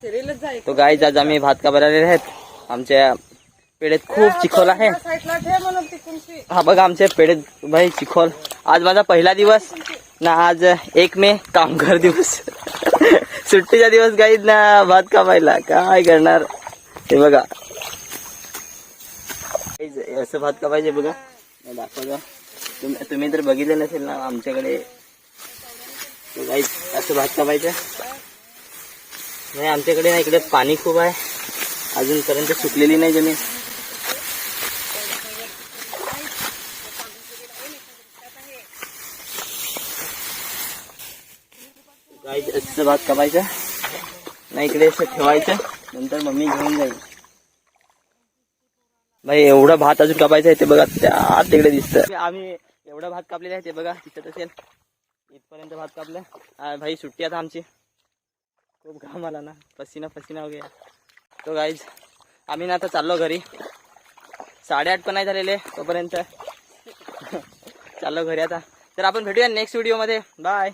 तो गाईज आज आम्ही भात कापायला आलेले आहेत. आमच्या पेढेत खूप चिखल आहे. हा बघा आमच्या पेढेत भाई चिखल. आज माझा पहिला दिवस ना, आज 1 मे कामगार दिवस. सुट्टीचा दिवस गाईज ना, भात कापायला काय करणार ते बघा. असं भात कापायचे बघा, दाखवतो. तुम्ही तर बघितलं नसेल ना आमच्याकडे. गाईज असं भात कापायचं नाही. आमच्याकडे ना इकडे पाणी खूप आहे, अजूनपर्यंत सुकलेली नाही जमीन. गाईज असं भात कापायचं नाही, इकडे असं ठेवायचं, नंतर मम्मी घेऊन जाईल. भाई एवढा भात अजून कापायचं आहे ते बघा, त्या तिकडे दिसतं. आम्ही एवढा भात कापलेला आहे ते बघा, दिसत असेल. इथपर्यंत भात कापलं. भाई सुट्टी आता आमची. खूप घाम आला ना, पसीना हो गया. तो गाईज आम्ही ना आता चाललो घरी. 8:30 पण नाही झालेले तोपर्यंत. चाललो घरी आता. तर आपण भेटूया नेक्स्ट व्हिडिओमध्ये. बाय.